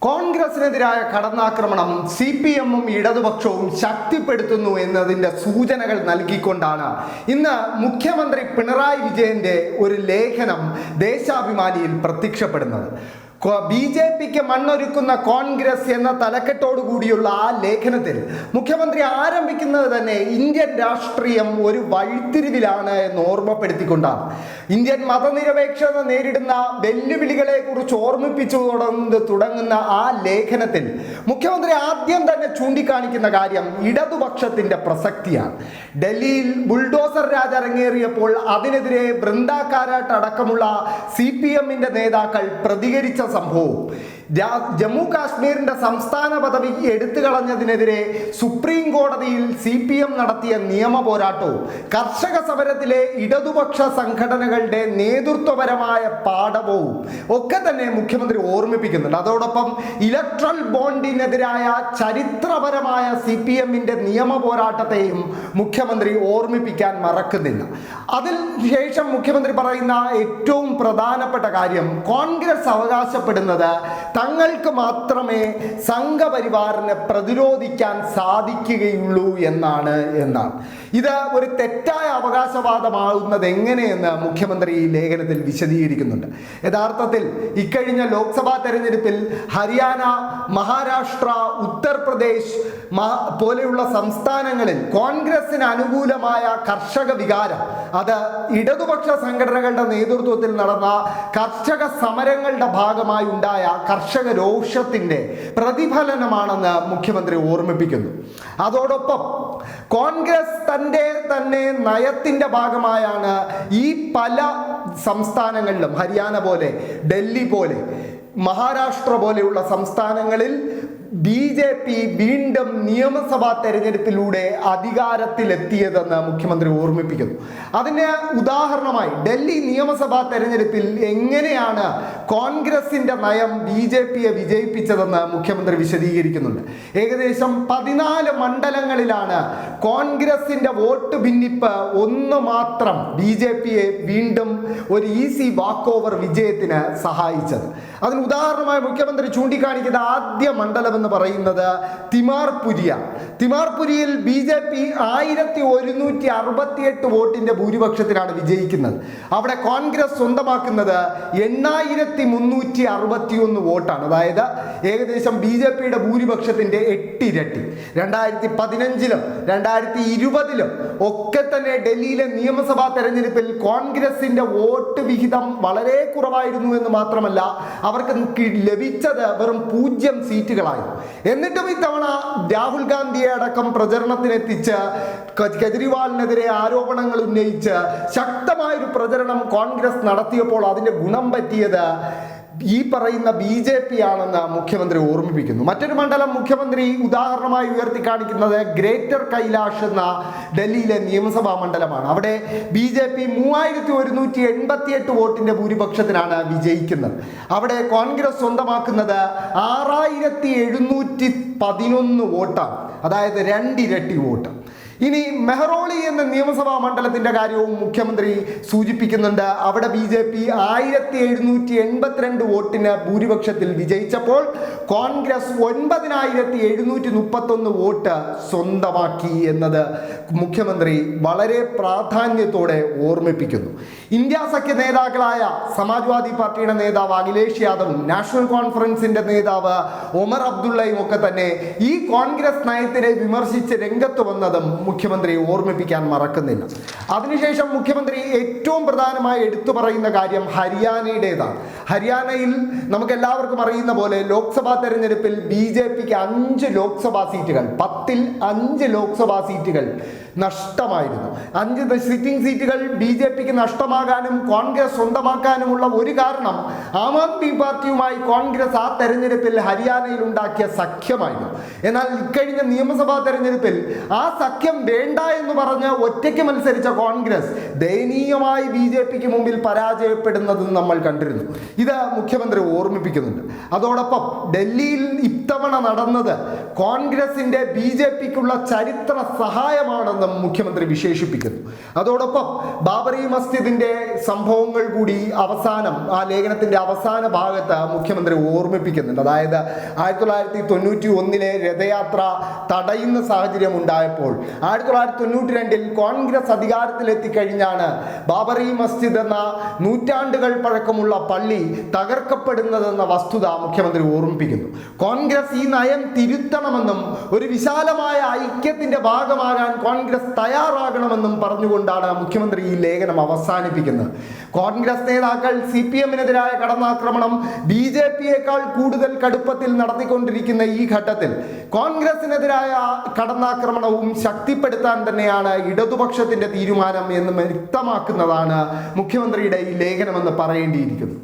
കോൺഗ്രസിനെതിരായ കടന്നാക്രമണം CPM-ഉം ഇടതുപക്ഷവും ശക്തിപ്പെടുത്തുന്നു എന്നതിൻ്റെ സൂചനകൾ നൽകിക്കൊണ്ടാണ് ഇന്ന് മുഖ്യമന്ത്രി പിണറായി വിജയന്റെ ഒരു ലേഖനം ദേശാഭിമാനിയിൽ പ്രത്യക്ഷപ്പെടുന്നത്. BJPക്ക് മണ്ണൊരുക്കുന്ന കോൺഗ്രസ് എന്ന തലക്കെട്ടോടു കൂടിയുള്ള ആ ലേഖനത്തിൽ മുഖ്യമന്ത്രി ആരംഭിക്കുന്നത് തന്നെ ഇന്ത്യൻ രാഷ്ട്രീയം ഒരു വഴിത്തിരിവിലാണ് എന്ന് ഓർമ്മപ്പെടുത്തിക്കൊണ്ടാണ്. ഇന്ത്യൻ മതനിരപേക്ഷത നേരിടുന്ന വെല്ലുവിളികളെ കുറിച്ച് ഓർമ്മിപ്പിച്ചു തുടങ്ങുന്ന ആ ലേഖനത്തിൽ മുഖ്യമന്ത്രി ആദ്യം തന്നെ ചൂണ്ടിക്കാണിക്കുന്ന കാര്യം ഇടതുപക്ഷത്തിന്റെ പ്രസക്തിയാണ്. ഡൽഹിയിൽ ബുൾഡോസർ രാജ് അരങ്ങേറിയപ്പോൾ അതിനെതിരെ ബൃന്ദ കാരാട്ട് അടക്കമുള്ള CPM-ന്റെ നേതാക്കൾ പ്രതികരിച്ച സംഭവവും ജമ്മു കാശ്മീരിന്റെ സംസ്ഥാന പദവി എടുത്തു കളഞ്ഞതിനെതിരെ സുപ്രീം കോടതിയിൽ CPM നടത്തിയ നിയമ പോരാട്ടവും കർഷക സമരത്തിലെ ഇടതുപക്ഷ സംഘടനകളുടെ നേതൃത്വപരമായ പാഠവും ഒക്കെ തന്നെ മുഖ്യമന്ത്രി ഓർമ്മിപ്പിക്കുന്നുണ്ട്. അതോടൊപ്പം ഇലക്ട്രൽ ബോണ്ടിനെതിരായ ചരിത്രപരമായ CPM-ന്റെ നിയമ പോരാട്ടത്തെയും മുഖ്യമന്ത്രി ഓർമ്മിപ്പിക്കാൻ മറക്കുന്നില്ല. അതിനുശേഷം മുഖ്യമന്ത്രി പറയുന്ന ഏറ്റവും പ്രധാനപ്പെട്ട കാര്യം കോൺഗ്രസ് അവകാശപ്പെടുന്നത് തങ്ങൾക്ക് മാത്രമേ സംഘപരിവാറിനെ പ്രതിരോധിക്കാൻ സാധിക്കുകയുള്ളൂ എന്നാണ്. ഇത് ഒരു തെറ്റായ അവകാശവാദമാകുന്നത് എങ്ങനെയെന്ന് മുഖ്യമന്ത്രി ഈ ലേഖനത്തിൽ വിശദീകരിക്കുന്നുണ്ട്. യഥാർത്ഥത്തിൽ ഇക്കഴിഞ്ഞ ലോക്സഭാ തെരഞ്ഞെടുപ്പിൽ ഹരിയാന, മഹാരാഷ്ട്ര, ഉത്തർപ്രദേശ് പോലെയുള്ള സംസ്ഥാനങ്ങളിൽ കോൺഗ്രസിന് അനുകൂലമായ കർഷക വികാരം അത് ഇടതുപക്ഷ സംഘടനകളുടെ നേതൃത്വത്തിൽ നടന്ന കർഷക സമരങ്ങളുടെ ഭാഗമായി ഉണ്ടായ കർഷക രോഷത്തിന്റെ പ്രതിഫലനമാണെന്ന് മുഖ്യമന്ത്രി ഓർമ്മിപ്പിക്കുന്നു. അതോടൊപ്പം കോൺഗ്രസ് തൻ്റെ തന്നെ നയത്തിന്റെ ഭാഗമായാണ് ഈ പല സംസ്ഥാനങ്ങളിലും ഹരിയാന പോലെ, ഡൽഹി പോലെ, മഹാരാഷ്ട്ര പോലെയുള്ള സംസ്ഥാനങ്ങളിൽ BJP വീണ്ടും നിയമസഭാ തെരഞ്ഞെടുപ്പിലൂടെ അധികാരത്തിലെത്തിയതെന്ന് മുഖ്യമന്ത്രി ഓർമ്മിപ്പിക്കുന്നു. അതിന് ഉദാഹരണമായി ഡൽഹി നിയമസഭാ തെരഞ്ഞെടുപ്പിൽ എങ്ങനെയാണ് കോൺഗ്രസിന്റെ നയം BJPയെ വിജയിപ്പിച്ചതെന്ന് മുഖ്യമന്ത്രി വിശദീകരിക്കുന്നുണ്ട്. ഏകദേശം 14 മണ്ഡലങ്ങളിലാണ് കോൺഗ്രസിന്റെ വോട്ട് ഭിന്നിപ്പ് ഒന്ന് മാത്രം BJPയെ വീണ്ടും ഒരു ഈസി വാക്ക് ഓവർ വിജയത്തിന് സഹായിച്ചത്. അതിന് ഉദാഹരണമായി മുഖ്യമന്ത്രി ചൂണ്ടിക്കാണിക്കുന്ന ആദ്യ മണ്ഡലം എന്ന് പറയുന്നത് തിമാർപുരിയിൽ BJP 1168 വോട്ടിന്റെ ഭൂരിപക്ഷത്തിലാണ് വിജയിക്കുന്നത്. അവിടെ കോൺഗ്രസ് സ്വന്തമാക്കുന്നത് 8361 വോട്ടാണ്. അതായത് ഏകദേശം BJPയുടെ ഭൂരിപക്ഷത്തിന്റെ 8 ഇരട്ടി. 2015-ലും 2020-ലും ഒക്കെ തന്നെ ഡൽഹിയിലെ നിയമസഭാ തെരഞ്ഞെടുപ്പിൽ കോൺഗ്രസിന്റെ വോട്ട് വിഹിതം വളരെ കുറവായിരുന്നു എന്ന് മാത്രമല്ല അവർക്ക് ലഭിച്ചത് വെറും 0 സീറ്റുകളായിരുന്നു. എന്നിട്ടും ഇത്തവണ രാഹുൽ ഗാന്ധിയെ അടക്കം പ്രചരണത്തിനെത്തിച്ച് കെജ്രിവാളിനെതിരെ ആരോപണങ്ങൾ ഉന്നയിച്ച് ശക്തമായൊരു പ്രചരണം കോൺഗ്രസ് നടത്തിയപ്പോൾ അതിന്റെ ഗുണം പറ്റിയത് ഈ പറയുന്ന BJP ആണെന്ന് മുഖ്യമന്ത്രി ഓർമ്മിപ്പിക്കുന്നു. മറ്റൊരു മണ്ഡലം മുഖ്യമന്ത്രി ഉദാഹരണമായി ഉയർത്തി കാണിക്കുന്നത് ഗ്രേറ്റർ കൈലാഷ് എന്ന ഡൽഹിയിലെ നിയമസഭാ മണ്ഡലമാണ്. അവിടെ BJP 3188 വോട്ടിന്റെ ഭൂരിപക്ഷത്തിനാണ് വിജയിക്കുന്നത്. അവിടെ കോൺഗ്രസ് സ്വന്തമാക്കുന്നത് 6711 വോട്ടാണ്. അതായത് 2 ഇരട്ടി വോട്ട്. ഇനി മെഹ്റോളി എന്ന നിയമസഭാ മണ്ഡലത്തിന്റെ കാര്യവും മുഖ്യമന്ത്രി സൂചിപ്പിക്കുന്നുണ്ട്. അവിടെ BJP 1782 വോട്ടിന് ഭൂരിപക്ഷത്തിൽ വിജയിച്ചപ്പോൾ കോൺഗ്രസ് 9731 വോട്ട് സ്വന്തമാക്കി എന്നത് മുഖ്യമന്ത്രി വളരെ പ്രാധാന്യത്തോടെ ഓർമ്മിപ്പിക്കുന്നു. ഇന്ത്യ സഖ്യ നേതാക്കളായ സമാജ്വാദി പാർട്ടിയുടെ നേതാവ് അഖിലേഷ് യാദവും നാഷണൽ കോൺഫറൻസിന്റെ നേതാവ് ഒമർ അബ്ദുള്ളയും ഒക്കെ തന്നെ ഈ കോൺഗ്രസ് നയത്തിനെ വിമർശിച്ച് രംഗത്ത് വന്നതും മുഖ്യമന്ത്രി ഓർമ്മിപ്പിക്കാൻ മറക്കുന്നില്ല. അതിനുശേഷം മുഖ്യമന്ത്രി ഏറ്റവും പ്രധാനമായി എടുത്തു പറയുന്ന കാര്യം ഹരിയാനയുടേതാണ്. ഹരിയാനയിൽ നമുക്ക് എല്ലാവർക്കും അറിയുന്ന പോലെ ലോക്സഭാ തെരഞ്ഞെടുപ്പിൽ BJPക്ക് 5 ലോക്സഭാ സീറ്റുകൾ, 10-ൽ 5 ലോക്സഭാ സീറ്റുകൾ നഷ്ടമായിരുന്നു. 5 സിറ്റിംഗ് സീറ്റുകൾ BJPക്ക് നഷ്ടമാകാനും കോൺഗ്രസ് സ്വന്തമാക്കാനുമുള്ള ഒരു കാരണം ആം ആദ്മി പാർട്ടിയുമായി കോൺഗ്രസ് ആ തെരഞ്ഞെടുപ്പിൽ ഹരിയാനയിൽ ഉണ്ടാക്കിയ സഖ്യമായിരുന്നു. എന്നാൽ ഇക്കഴിഞ്ഞ നിയമസഭാ തെരഞ്ഞെടുപ്പിൽ ആ സഖ്യം വേണ്ട എന്ന് പറഞ്ഞ് ഒറ്റയ്ക്ക് മത്സരിച്ച കോൺഗ്രസ് ദയനീയമായി BJPക്ക് മുമ്പിൽ പരാജയപ്പെടുന്നതും നമ്മൾ കണ്ടിരുന്നു. ഇത് മുഖ്യമന്ത്രി ഓർമ്മിപ്പിക്കുന്നുണ്ട്. അതോടൊപ്പം ഡൽഹിയിൽ ഇത്തവണ നടന്നത് കോൺഗ്രസിന്റെ BJPക്കുള്ള ചരിത്ര സഹായമാണെന്നും മുഖ്യമന്ത്രി വിശേഷിപ്പിക്കുന്നു. അതോടൊപ്പം ബാബറി മസ്ജിദിന്റെ സംഭവങ്ങൾ കൂടി അവസാനം ആ ലേഖനത്തിന്റെ അവസാന ഭാഗത്ത് മുഖ്യമന്ത്രി ഓർമ്മിപ്പിക്കുന്നുണ്ട്. അതായത് 1991 രഥയാത്ര തടയുന്ന സാഹചര്യം ഉണ്ടായപ്പോൾ 1992 കോൺഗ്രസ് അധികാരത്തിലെത്തിക്കഴിഞ്ഞാണ് ബാബറി മസ്ജിദ് എന്ന നൂറ്റാണ്ടുകൾ പഴക്കമുള്ള പള്ളി തകർക്കപ്പെടുന്നതെന്ന വസ്തുത മുഖ്യമന്ത്രി ഓർമ്മിപ്പിക്കുന്നു. കോൺഗ്രസ് ഈ നയം തിരുത്തണമെന്നും ഒരു വിശാലമായ ഐക്യത്തിന്റെ ഭാഗമാകാൻ കോൺഗ്രസ് തയ്യാറാകണമെന്നും പറഞ്ഞുകൊണ്ടാണ് മുഖ്യമന്ത്രി ഈ ലേഖനം അവസാനിപ്പിക്കുന്നത്. കോൺഗ്രസ് നേതാക്കൾ CPM-നെതിരായ കടന്നാക്രമണം BJP-യേക്കാൾ കൂടുതൽ കടുപ്പത്തിൽ നടത്തിക്കൊണ്ടിരിക്കുന്ന ഈ ഘട്ടത്തിൽ കോൺഗ്രസിനെതിരായ കടന്നാക്രമണവും ശക്തിപ്പെടുത്താൻ തന്നെയാണ് ഇടതുപക്ഷത്തിന്റെ തീരുമാനം എന്ന് വ്യക്തമാക്കുന്നതാണ് മുഖ്യമന്ത്രിയുടെ ഈ ലേഖനമെന്ന് പറയേണ്ടിയിരിക്കുന്നു.